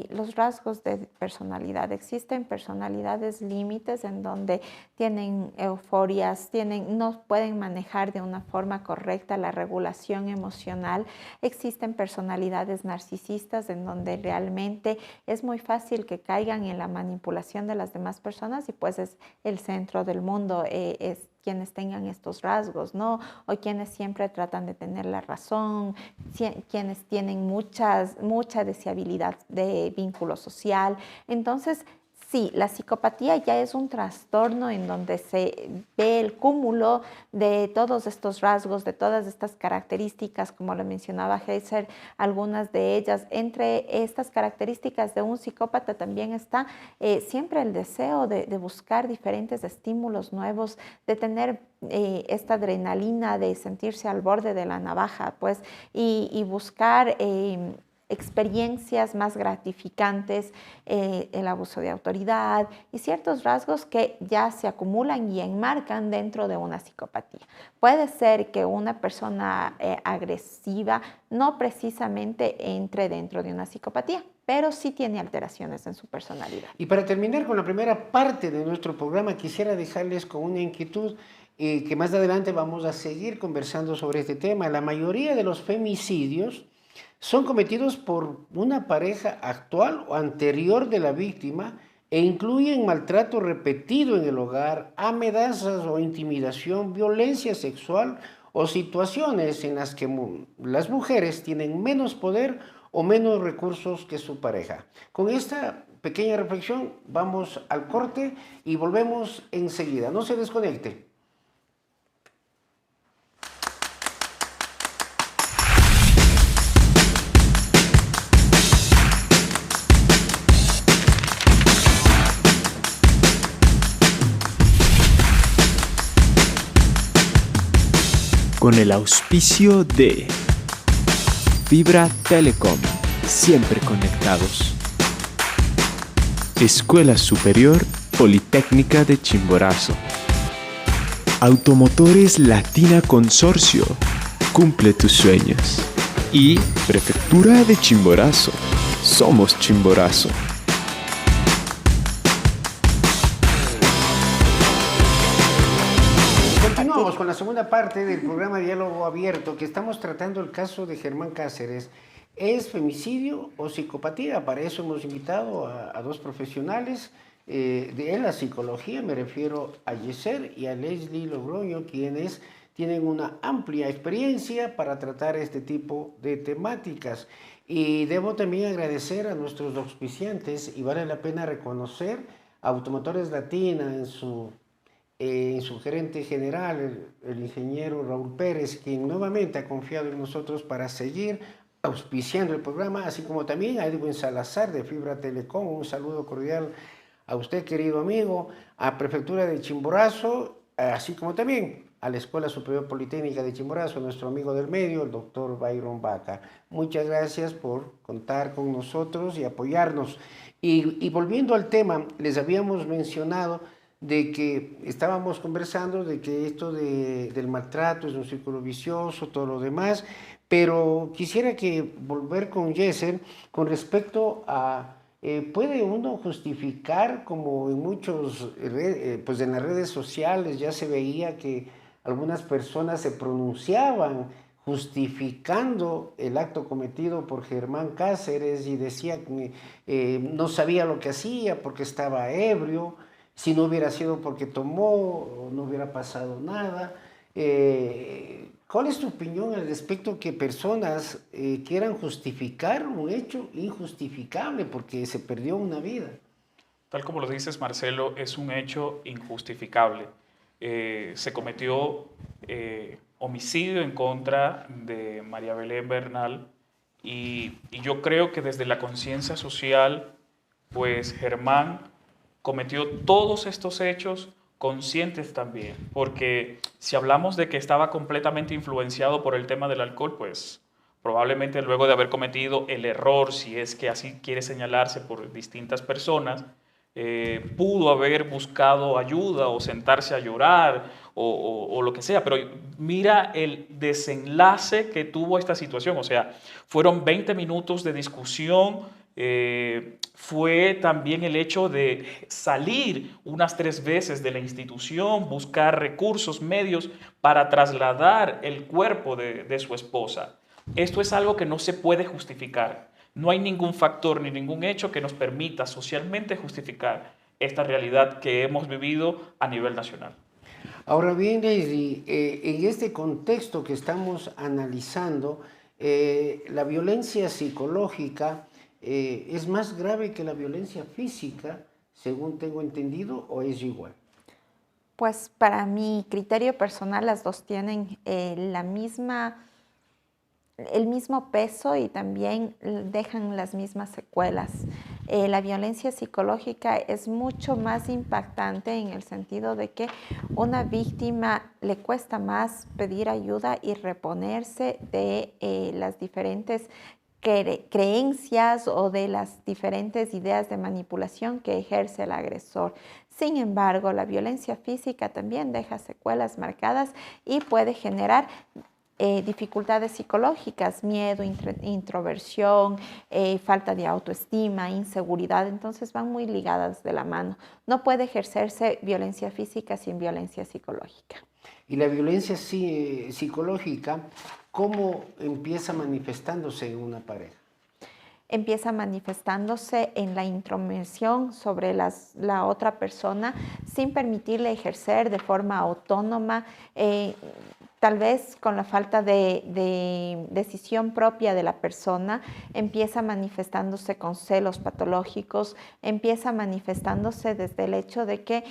los rasgos de personalidad. Existen personalidades límites en donde tienen euforias, no pueden manejar de una forma correcta la regulación emocional. Existen personalidades narcisistas en donde realmente es muy fácil que caigan en la manipulación de las demás personas y pues es el centro del mundo, es quienes tengan estos rasgos, ¿no? O quienes siempre tratan de tener la razón, quienes tienen mucha deseabilidad de vínculo social. Entonces, sí, la psicopatía ya es un trastorno en donde se ve el cúmulo de todos estos rasgos, de todas estas características, como lo mencionaba Heiser, algunas de ellas. Entre estas características de un psicópata también está siempre el deseo de buscar diferentes estímulos nuevos, de tener esta adrenalina, de sentirse al borde de la navaja, pues, y buscar experiencias más gratificantes, el abuso de autoridad y ciertos rasgos que ya se acumulan y enmarcan dentro de una psicopatía. Puede ser que una persona agresiva no precisamente entre dentro de una psicopatía, pero sí tiene alteraciones en su personalidad. Y para terminar con la primera parte de nuestro programa, quisiera dejarles con una inquietud que más adelante vamos a seguir conversando sobre este tema. La mayoría de los femicidios son cometidos por una pareja actual o anterior de la víctima e incluyen maltrato repetido en el hogar, amenazas o intimidación, violencia sexual o situaciones en las que las mujeres tienen menos poder o menos recursos que su pareja. Con esta pequeña reflexión vamos al corte y volvemos enseguida. No se desconecte. Con el auspicio de Fibra Telecom, siempre conectados. Escuela Superior Politécnica de Chimborazo. Automotores Latina Consorcio, cumple tus sueños. y Prefectura de Chimborazo. Somos Chimborazo. Continuamos con la segunda parte del programa Diálogo Abierto, que estamos tratando el caso de Germán Cáceres. ¿Es femicidio o psicopatía? Para eso hemos invitado a dos profesionales de la psicología. Me refiero a Yeser y a Leslie Logroño, quienes tienen una amplia experiencia para tratar este tipo de temáticas. Y debo también agradecer a nuestros auspiciantes, y vale la pena reconocer a Automotores Latina en su gerente general, el ingeniero Raúl Pérez, quien nuevamente ha confiado en nosotros para seguir auspiciando el programa, así como también a Edwin Salazar de Fibra Telecom. Un saludo cordial a usted, querido amigo, a Prefectura de Chimborazo, así como también a la Escuela Superior Politécnica de Chimborazo, nuestro amigo del medio, el doctor Byron Vaca. Muchas gracias por contar con nosotros y apoyarnos. Y volviendo al tema, les habíamos mencionado de que estábamos conversando de que esto del maltrato es un círculo vicioso, todo lo demás, pero quisiera que volver con Yeser con respecto a ¿puede uno justificar, como en muchos, pues en las redes sociales ya se veía que algunas personas se pronunciaban justificando el acto cometido por Germán Cáceres y decía que no sabía lo que hacía porque estaba ebrio, si no hubiera sido porque tomó, no hubiera pasado nada? ¿Cuál es tu opinión al respecto que personas quieran justificar un hecho injustificable porque se perdió una vida? Tal como lo dices, Marcelo, es un hecho injustificable. Se cometió homicidio en contra de María Belén Bernal y yo creo que desde la conciencia social, pues Germán cometió todos estos hechos conscientes también, porque si hablamos de que estaba completamente influenciado por el tema del alcohol, pues probablemente luego de haber cometido el error, si es que así quiere señalarse por distintas personas, pudo haber buscado ayuda o sentarse a llorar o lo que sea, pero mira el desenlace que tuvo esta situación, o sea, fueron 20 minutos de discusión. Fue también el hecho de salir unas 3 veces de la institución, buscar recursos, medios para trasladar el cuerpo de su esposa. Esto es algo que no se puede justificar. No hay ningún factor ni ningún hecho que nos permita socialmente justificar esta realidad que hemos vivido a nivel nacional. Ahora bien, Leslie, en este contexto que estamos analizando, la violencia psicológica ¿es más grave que la violencia física, según tengo entendido, o es igual? Pues para mi criterio personal, las dos tienen el mismo peso y también dejan las mismas secuelas. La violencia psicológica es mucho más impactante en el sentido de que una víctima le cuesta más pedir ayuda y reponerse de las diferentes creencias o de las diferentes ideas de manipulación que ejerce el agresor. Sin embargo, la violencia física también deja secuelas marcadas y puede generar dificultades psicológicas, miedo, introversión, falta de autoestima, inseguridad, entonces van muy ligadas de la mano. No puede ejercerse violencia física sin violencia psicológica. Y la violencia psicológica, ¿cómo empieza manifestándose en una pareja? Empieza manifestándose en la intromisión sobre la otra persona sin permitirle ejercer de forma autónoma, tal vez con la falta de decisión propia de la persona, empieza manifestándose con celos patológicos, empieza manifestándose desde el hecho de que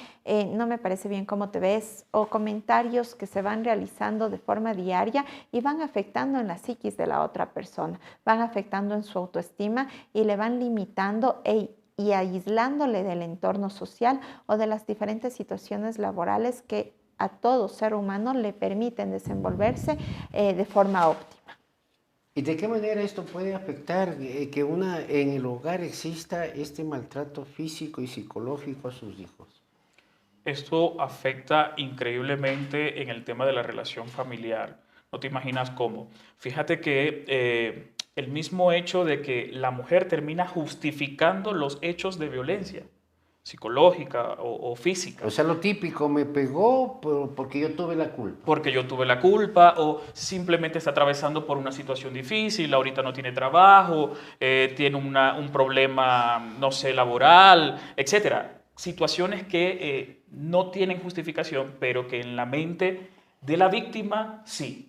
no me parece bien cómo te ves, o comentarios que se van realizando de forma diaria y van afectando en la psiquis de la otra persona, van afectando en su autoestima y le van limitando y aislándole del entorno social o de las diferentes situaciones laborales que a todo ser humano le permiten desenvolverse de forma óptima. ¿Y de qué manera esto puede afectar que en el hogar exista este maltrato físico y psicológico a sus hijos? Esto afecta increíblemente en el tema de la relación familiar. No te imaginas cómo. Fíjate que el mismo hecho de que la mujer termina justificando los hechos de violencia psicológica o física. O sea, lo típico, me pegó porque yo tuve la culpa. Porque yo tuve la culpa, o simplemente está atravesando por una situación difícil, ahorita no tiene trabajo, tiene un problema, no sé, laboral, etcétera. Situaciones que no tienen justificación, pero que en la mente de la víctima sí.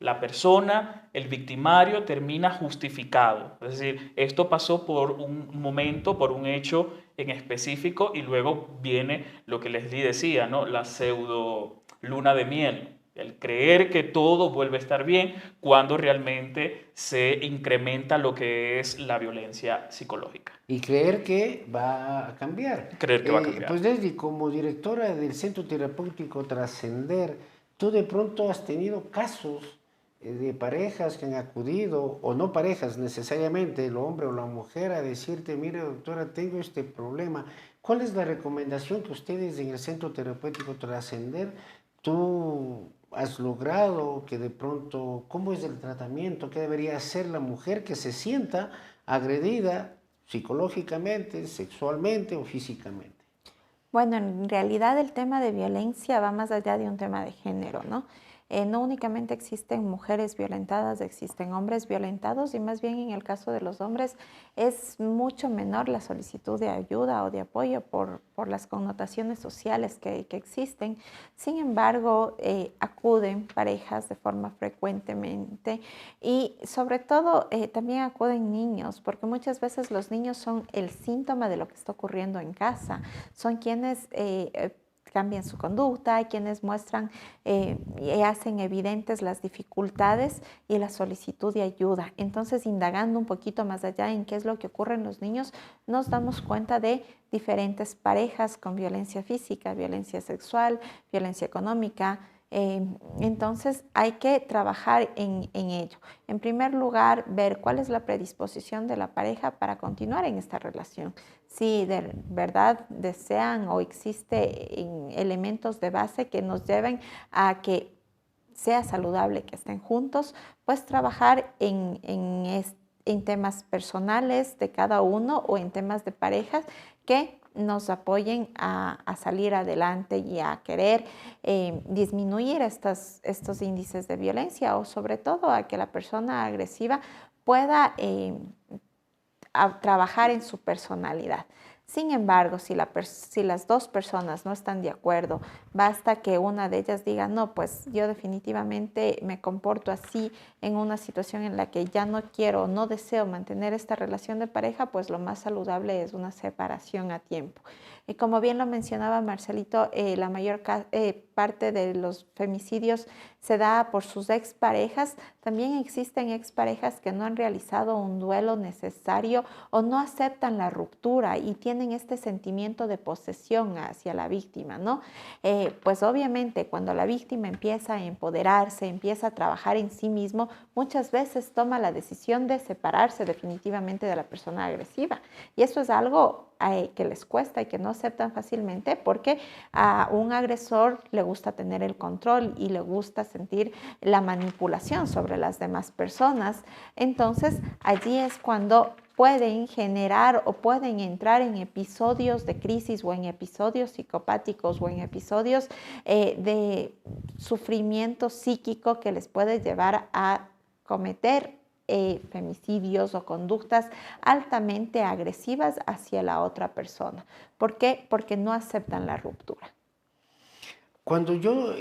La persona, el victimario, termina justificado. Es decir, esto pasó por un momento, por un hecho en específico, y luego viene lo que Leslie decía, ¿no? La pseudo luna de miel. El creer que todo vuelve a estar bien cuando realmente se incrementa lo que es la violencia psicológica. Y creer que va a cambiar. Creer que va a cambiar. Pues Leslie, como directora del Centro Terapéutico Trascender, tú de pronto has tenido casos de parejas que han acudido, o no parejas necesariamente, el hombre o la mujer, a decirte, mire doctora, tengo este problema. ¿Cuál es la recomendación que ustedes en el Centro Terapéutico Trascender, tú has logrado que de pronto, cómo es el tratamiento, qué debería hacer la mujer que se sienta agredida psicológicamente, sexualmente o físicamente? Bueno, en realidad el tema de violencia va más allá de un tema de género, ¿no? No únicamente existen mujeres violentadas, existen hombres violentados, y más bien en el caso de los hombres es mucho menor la solicitud de ayuda o de apoyo por las connotaciones sociales que existen. Sin embargo, acuden parejas de forma frecuentemente, y sobre todo también acuden niños, porque muchas veces los niños son el síntoma de lo que está ocurriendo en casa, son quienes cambian su conducta, quienes muestran y hacen evidentes las dificultades y la solicitud de ayuda. Entonces, indagando un poquito más allá en qué es lo que ocurre en los niños, nos damos cuenta de diferentes parejas con violencia física, violencia sexual, violencia económica. Entonces hay que trabajar en ello. En primer lugar, ver cuál es la predisposición de la pareja para continuar en esta relación. Si de verdad desean o existen elementos de base que nos lleven a que sea saludable que estén juntos, pues trabajar en temas personales de cada uno o en temas de parejas que nos apoyen a salir adelante y a querer disminuir estos índices de violencia, o sobre todo a que la persona agresiva pueda trabajar en su personalidad. Sin embargo, si las dos personas no están de acuerdo, basta que una de ellas diga, no, pues yo definitivamente me comporto así en una situación en la que ya no quiero o no deseo mantener esta relación de pareja, pues lo más saludable es una separación a tiempo. Y como bien lo mencionaba Marcelito, la mayor parte de los femicidios se da por sus exparejas. También existen exparejas que no han realizado un duelo necesario o no aceptan la ruptura y tienen este sentimiento de posesión hacia la víctima, ¿no? Pues obviamente cuando la víctima empieza a empoderarse, empieza a trabajar en sí mismo, muchas veces toma la decisión de separarse definitivamente de la persona agresiva. Y eso es algo que les cuesta y que no aceptan fácilmente, porque a un agresor le gusta tener el control y le gusta sentir la manipulación sobre las demás personas. Entonces, allí es cuando pueden generar o pueden entrar en episodios de crisis o en episodios psicopáticos o en episodios de sufrimiento psíquico que les puede llevar a cometer femicidios o conductas altamente agresivas hacia la otra persona. ¿Por qué? Porque no aceptan la ruptura. Cuando yo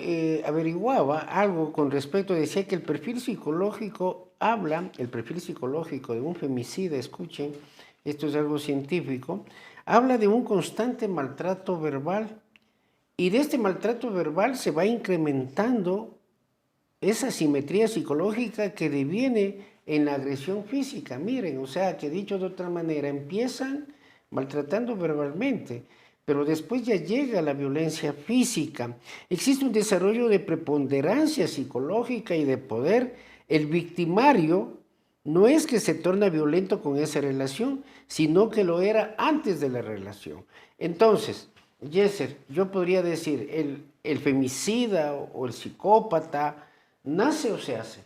averiguaba algo con respecto, decía que el perfil psicológico de un femicida, escuchen, esto es algo científico, habla de un constante maltrato verbal, y de este maltrato verbal se va incrementando esa simetría psicológica que deviene en la agresión física. Miren, o sea, que dicho de otra manera, empiezan maltratando verbalmente, pero después ya llega la violencia física. Existe un desarrollo de preponderancia psicológica y de poder. El victimario no es que se torna violento con esa relación, sino que lo era antes de la relación. Entonces, Yesser, yo podría decir, el femicida o el psicópata ¿Nace o se hace?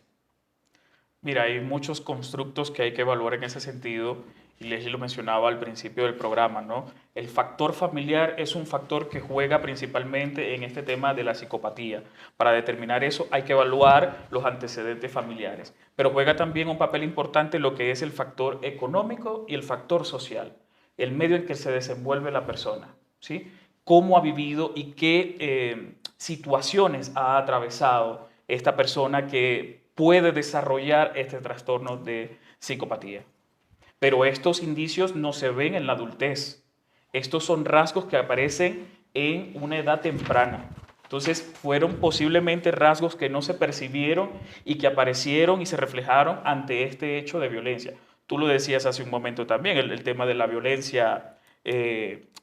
Mira, hay muchos constructos que hay que evaluar en ese sentido, y Leslie lo mencionaba al principio del programa, ¿no? El factor familiar es un factor que juega principalmente en este tema de la psicopatía. Para determinar eso hay que evaluar los antecedentes familiares, pero juega también un papel importante lo que es el factor económico y el factor social, el medio en que se desenvuelve la persona, ¿sí? Cómo ha vivido y qué situaciones ha atravesado esta persona que puede desarrollar este trastorno de psicopatía. Pero estos indicios no se ven en la adultez. Estos son rasgos que aparecen en una edad temprana. Entonces fueron posiblemente rasgos que no se percibieron y que aparecieron y se reflejaron ante este hecho de violencia. Tú lo decías hace un momento también, el tema de la violencia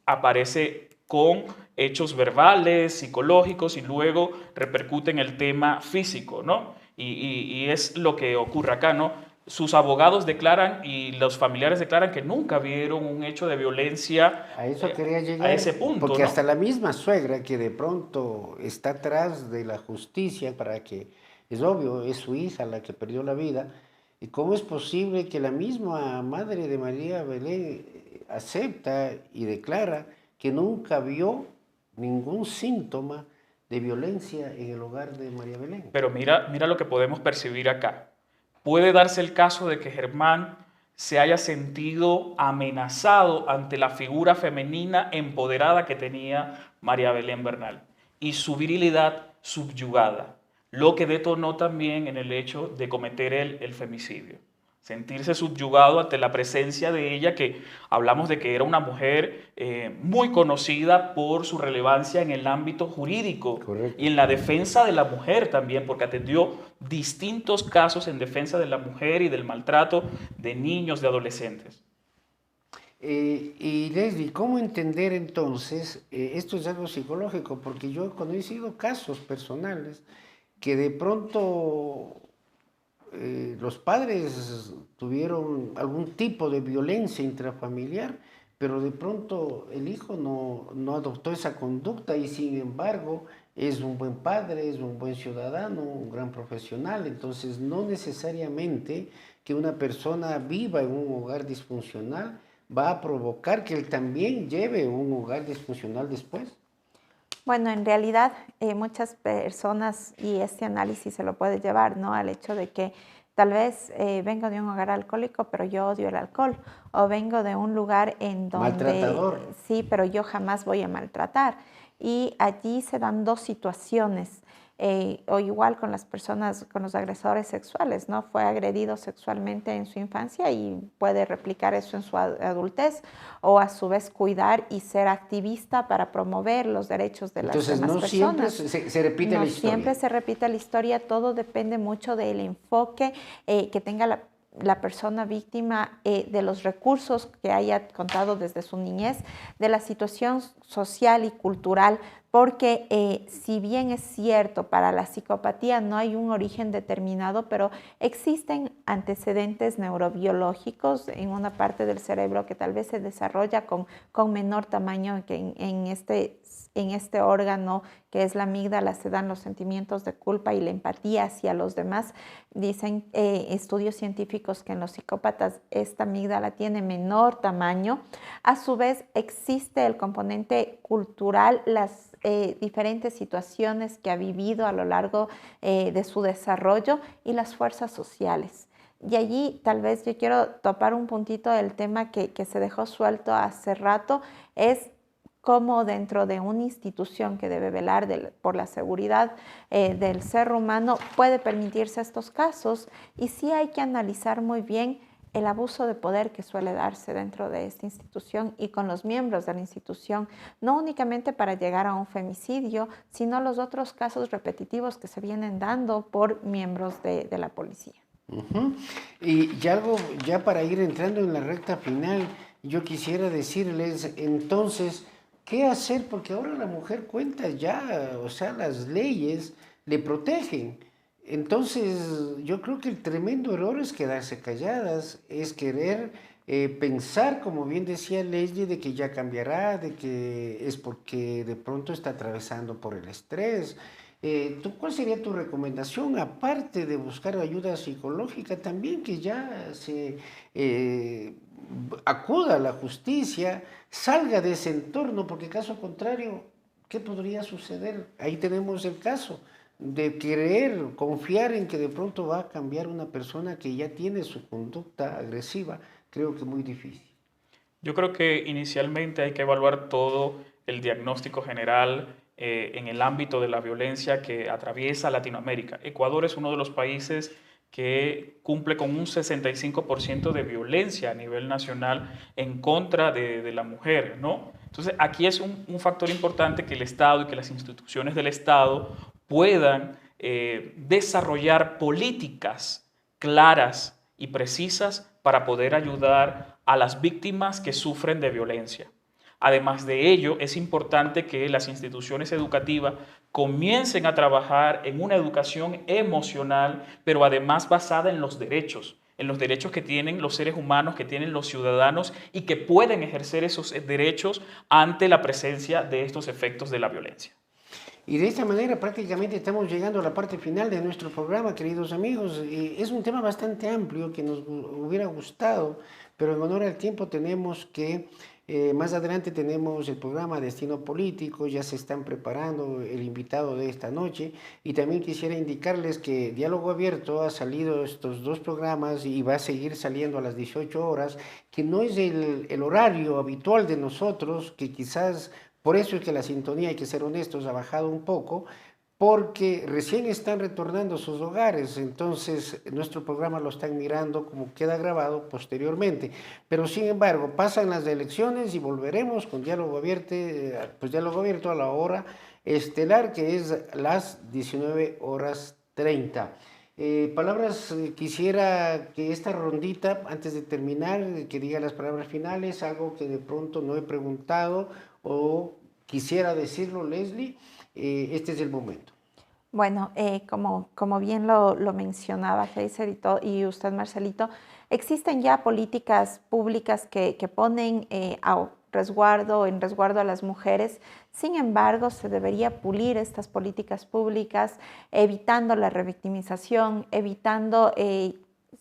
aparece con hechos verbales, psicológicos y luego repercute en el tema físico, ¿no? Y es lo que ocurre acá, ¿no? Sus abogados declaran y los familiares declaran que nunca vieron un hecho de violencia A eso quería llegar, a ese punto, porque ¿no? hasta la misma suegra que de pronto está atrás de la justicia para que, es obvio, es su hija la que perdió la vida, y cómo es posible que la misma madre de María Belén acepta y declara que nunca vio ningún síntoma de violencia en el hogar de María Belén. Pero mira lo que podemos percibir acá. Puede darse el caso de que Germán se haya sentido amenazado ante la figura femenina empoderada que tenía María Belén Bernal y su virilidad subyugada, lo que detonó también en el hecho de cometer el femicidio. Sentirse subyugado ante la presencia de ella, que hablamos de que era una mujer muy conocida por su relevancia en el ámbito jurídico. Correcto. Y en la defensa de la mujer también, porque atendió distintos casos en defensa de la mujer y del maltrato de niños, de adolescentes. Y Leslie, ¿cómo entender entonces, esto es algo psicológico? Porque yo cuando he sido casos personales, que de pronto los padres tuvieron algún tipo de violencia intrafamiliar, pero de pronto el hijo no adoptó esa conducta y sin embargo es un buen padre, es un buen ciudadano, un gran profesional. Entonces no necesariamente que una persona viva en un hogar disfuncional va a provocar que él también lleve un hogar disfuncional después. Bueno, en realidad muchas personas, y este análisis se lo puede llevar, ¿no?, al hecho de que tal vez vengo de un hogar alcohólico, pero yo odio el alcohol, o vengo de un lugar en donde Maltratador. sí, pero yo jamás voy a maltratar. Y allí se dan dos situaciones. O igual con las personas, con los agresores sexuales, ¿no? Fue agredido sexualmente en su infancia y puede replicar eso en su adultez, o a su vez cuidar y ser activista para promover los derechos de las Entonces demás no personas. siempre se repite No la historia. siempre se repite la historia, todo depende mucho del enfoque que tenga la persona víctima, de los recursos que haya contado desde su niñez, de la situación social y cultural, porque si bien es cierto, para la psicopatía no hay un origen determinado, pero existen antecedentes neurobiológicos en una parte del cerebro que tal vez se desarrolla con menor tamaño que en este órgano que es la amígdala, se dan los sentimientos de culpa y la empatía hacia los demás. Dicen estudios científicos que en los psicópatas esta amígdala tiene menor tamaño. A su vez existe el componente cultural, las diferentes situaciones que ha vivido a lo largo de su desarrollo y las fuerzas sociales. Y allí tal vez yo quiero topar un puntito del tema que se dejó suelto hace rato, es cómo dentro de una institución que debe velar por la seguridad del ser humano puede permitirse estos casos, y sí hay que analizar muy bien el abuso de poder que suele darse dentro de esta institución y con los miembros de la institución, no únicamente para llegar a un femicidio, sino los otros casos repetitivos que se vienen dando por miembros de la policía. Uh-huh. Y ya para ir entrando en la recta final, yo quisiera decirles entonces, ¿qué hacer? Porque ahora la mujer cuenta ya, o sea, las leyes le protegen. Entonces, yo creo que el tremendo error es quedarse calladas, es querer pensar, como bien decía Leslie, de que ya cambiará, de que es porque de pronto está atravesando por el estrés. ¿Cuál sería tu recomendación, aparte de buscar ayuda psicológica, también que ya se acuda a la justicia, salga de ese entorno, porque caso contrario, ¿qué podría suceder? Ahí tenemos el caso de querer confiar en que de pronto va a cambiar una persona que ya tiene su conducta agresiva, creo que muy difícil. Yo creo que inicialmente hay que evaluar todo el diagnóstico general en el ámbito de la violencia que atraviesa Latinoamérica. Ecuador es uno de los países que cumple con un 65% de violencia a nivel nacional en contra de la mujer, ¿no? Entonces, aquí es un factor importante que el Estado y que las instituciones del Estado puedan desarrollar políticas claras y precisas para poder ayudar a las víctimas que sufren de violencia. Además de ello, es importante que las instituciones educativas comiencen a trabajar en una educación emocional, pero además basada en los derechos que tienen los seres humanos, que tienen los ciudadanos y que pueden ejercer esos derechos ante la presencia de estos efectos de la violencia. Y de esta manera prácticamente estamos llegando a la parte final de nuestro programa, queridos amigos. Es un tema bastante amplio que nos hubiera gustado, pero en honor al tiempo tenemos que, más adelante tenemos el programa Destino Político, ya se están preparando el invitado de esta noche. Y también quisiera indicarles que Diálogo Abierto ha salido estos dos programas y va a seguir saliendo a las 18 horas, que no es el horario habitual de nosotros, que quizás... Por eso es que la sintonía, hay que ser honestos, ha bajado un poco, porque recién están retornando a sus hogares, entonces nuestro programa lo están mirando como queda grabado posteriormente. Pero sin embargo, pasan las elecciones y volveremos con Diálogo Abierto, pues Diálogo Abierto a la hora estelar, que es las 19:30. Palabras, quisiera que esta rondita, antes de terminar, que diga las palabras finales, algo que de pronto no he preguntado o quisiera decirlo, Leslie, este es el momento. Bueno, como bien lo mencionaba Heiser y usted, Marcelito, existen ya políticas públicas que ponen en resguardo a las mujeres. Sin embargo, se debería pulir estas políticas públicas, evitando la revictimización, evitando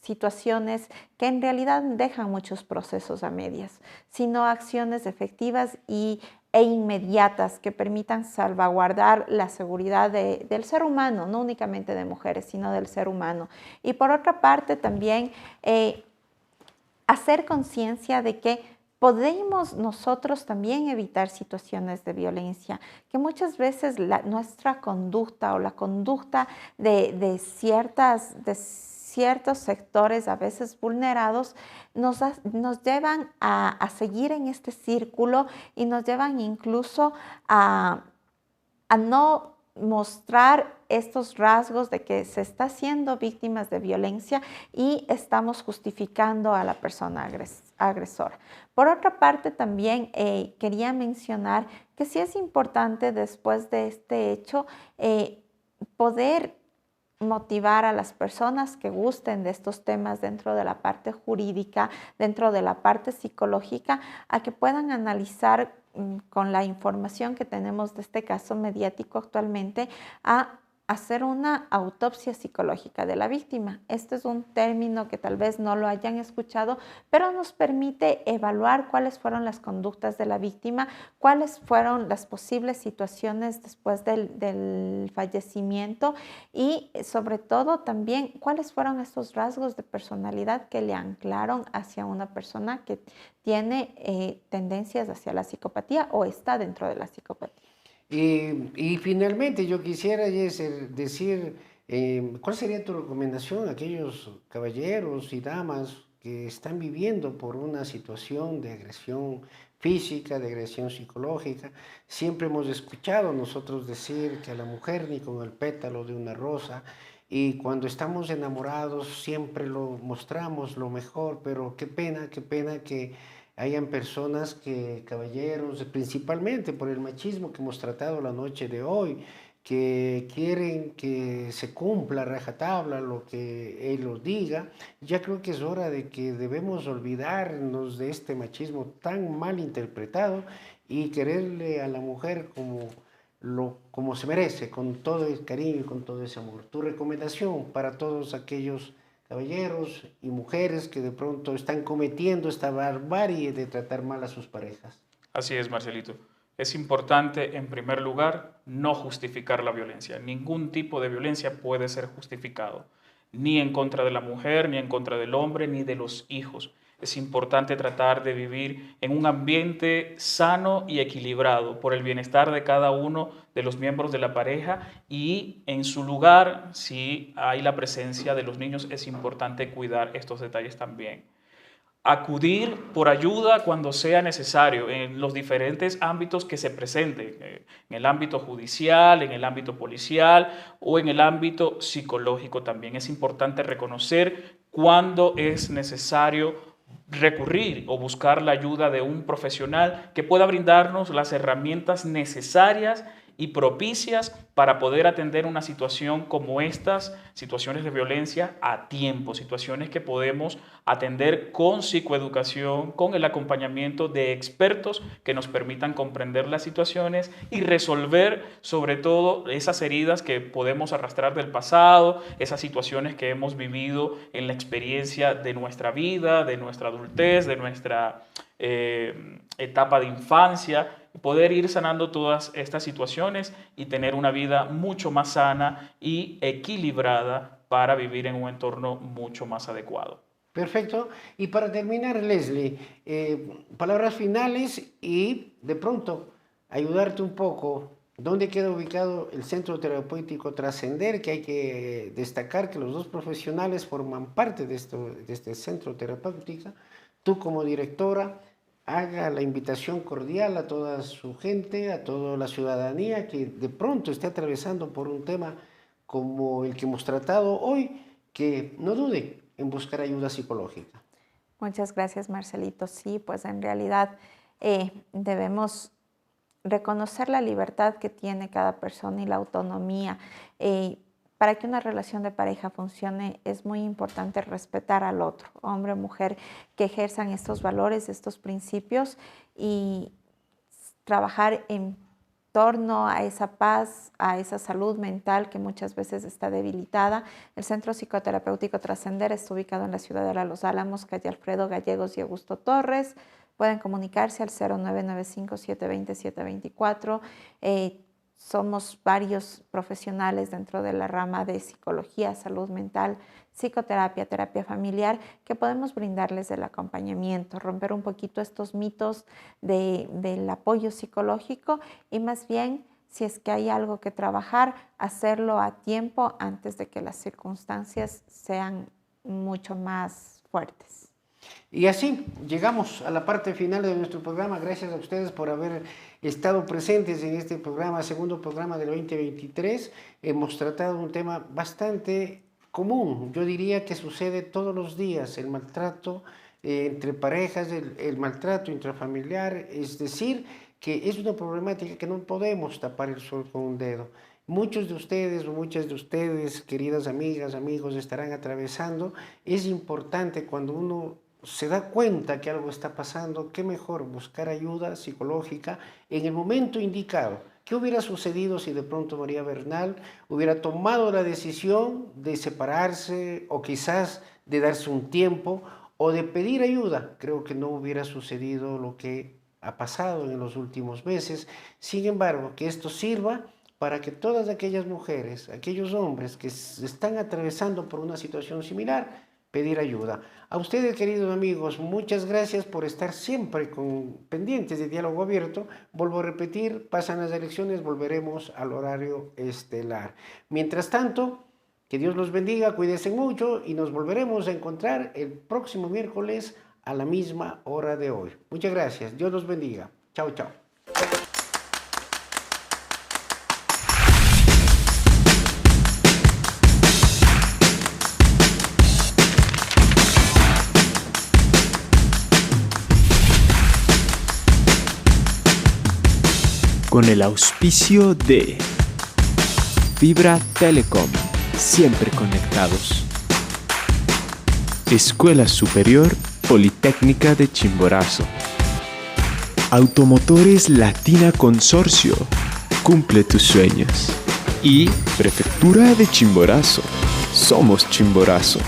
situaciones que en realidad dejan muchos procesos a medias, sino acciones efectivas e inmediatas que permitan salvaguardar la seguridad del ser humano, no únicamente de mujeres, sino del ser humano. Y por otra parte también hacer conciencia de que podemos nosotros también evitar situaciones de violencia, que muchas veces nuestra conducta o la conducta de ciertos sectores a veces vulnerados nos llevan a seguir en este círculo y nos llevan incluso a no mostrar estos rasgos de que se está siendo víctimas de violencia y estamos justificando a la persona agresora. Por otra parte, también quería mencionar que sí es importante después de este hecho poder motivar a las personas que gusten de estos temas dentro de la parte jurídica, dentro de la parte psicológica, a que puedan analizar con la información que tenemos de este caso mediático actualmente, a hacer una autopsia psicológica de la víctima. Este es un término que tal vez no lo hayan escuchado, pero nos permite evaluar cuáles fueron las conductas de la víctima, cuáles fueron las posibles situaciones después del fallecimiento y sobre todo también cuáles fueron estos rasgos de personalidad que le anclaron hacia una persona que tiene tendencias hacia la psicopatía o está dentro de la psicopatía. Y finalmente yo quisiera, Yesser, decir, ¿cuál sería tu recomendación a aquellos caballeros y damas que están viviendo por una situación de agresión física, de agresión psicológica? Siempre hemos escuchado nosotros decir que a la mujer ni con el pétalo de una rosa, y cuando estamos enamorados siempre lo mostramos lo mejor, pero qué pena que hayan personas que, caballeros, principalmente por el machismo que hemos tratado la noche de hoy, que quieren que se cumpla a rajatabla lo que él los diga. Ya creo que es hora de que debemos olvidarnos de este machismo tan mal interpretado y quererle a la mujer como como se merece, con todo el cariño y con todo ese amor. Tu recomendación para todos aquellos caballeros y mujeres que de pronto están cometiendo esta barbarie de tratar mal a sus parejas. Así es, Marcelito. Es importante, en primer lugar, no justificar la violencia. Ningún tipo de violencia puede ser justificado, ni en contra de la mujer, ni en contra del hombre, ni de los hijos. Es importante tratar de vivir en un ambiente sano y equilibrado por el bienestar de cada uno de los miembros de la pareja, y en su lugar, si hay la presencia de los niños, es importante cuidar estos detalles también. Acudir por ayuda cuando sea necesario en los diferentes ámbitos que se presenten, en el ámbito judicial, en el ámbito policial o en el ámbito psicológico también. Es importante reconocer cuándo es necesario recurrir o buscar la ayuda de un profesional que pueda brindarnos las herramientas necesarias y propicias para poder atender una situación como estas, situaciones de violencia a tiempo, situaciones que podemos atender con psicoeducación, con el acompañamiento de expertos que nos permitan comprender las situaciones y resolver sobre todo esas heridas que podemos arrastrar del pasado, esas situaciones que hemos vivido en la experiencia de nuestra vida, de nuestra adultez, de nuestra etapa de infancia, poder ir sanando todas estas situaciones y tener una vida mucho más sana y equilibrada para vivir en un entorno mucho más adecuado. Perfecto. Y para terminar, Leslie, palabras finales y de pronto ayudarte un poco. ¿Dónde queda ubicado el Centro Terapéutico Trascender? Que hay que destacar que los dos profesionales forman parte de este centro terapéutico. Tú como directora, haga la invitación cordial a toda su gente, a toda la ciudadanía que de pronto esté atravesando por un tema como el que hemos tratado hoy, que no dude en buscar ayuda psicológica. Muchas gracias, Marcelito. Sí, pues en realidad debemos reconocer la libertad que tiene cada persona y la autonomía. Para que una relación de pareja funcione es muy importante respetar al otro, hombre o mujer, que ejerzan estos valores, estos principios y trabajar en torno a esa paz, a esa salud mental que muchas veces está debilitada. El Centro Psicoterapéutico Trascender está ubicado en la ciudad de Los Álamos, calle Alfredo Gallegos y Augusto Torres. Pueden comunicarse al 0995-720-724. Somos varios profesionales dentro de la rama de psicología, salud mental, psicoterapia, terapia familiar, que podemos brindarles el acompañamiento, romper un poquito estos mitos del apoyo psicológico y más bien, si es que hay algo que trabajar, hacerlo a tiempo antes de que las circunstancias sean mucho más fuertes. Y así llegamos a la parte final de nuestro programa. Gracias a ustedes por haber estado presentes en este programa, segundo programa del 2023. Hemos tratado un tema bastante común. Yo diría que sucede todos los días, el maltrato entre parejas, el maltrato intrafamiliar. Es decir, que es una problemática que no podemos tapar el sol con un dedo. Muchos de ustedes o muchas de ustedes, queridas amigas, amigos, estarán atravesando. Es importante cuando uno se da cuenta que algo está pasando, qué mejor buscar ayuda psicológica en el momento indicado. ¿Qué hubiera sucedido si de pronto María Bernal hubiera tomado la decisión de separarse o quizás de darse un tiempo o de pedir ayuda? Creo que no hubiera sucedido lo que ha pasado en los últimos meses. Sin embargo, que esto sirva para que todas aquellas mujeres, aquellos hombres que están atravesando por una situación similar, pedir ayuda. A ustedes, queridos amigos, muchas gracias por estar siempre pendientes de Diálogo Abierto. Vuelvo a repetir, pasan las elecciones, volveremos al horario estelar. Mientras tanto, que Dios los bendiga, cuídense mucho y nos volveremos a encontrar el próximo miércoles a la misma hora de hoy. Muchas gracias, Dios los bendiga. Chao, chao. Con el auspicio de Fibra Telecom, siempre conectados. Escuela Superior Politécnica de Chimborazo. Automotores Latina Consorcio, cumple tus sueños. Y Prefectura de Chimborazo. Somos Chimborazo.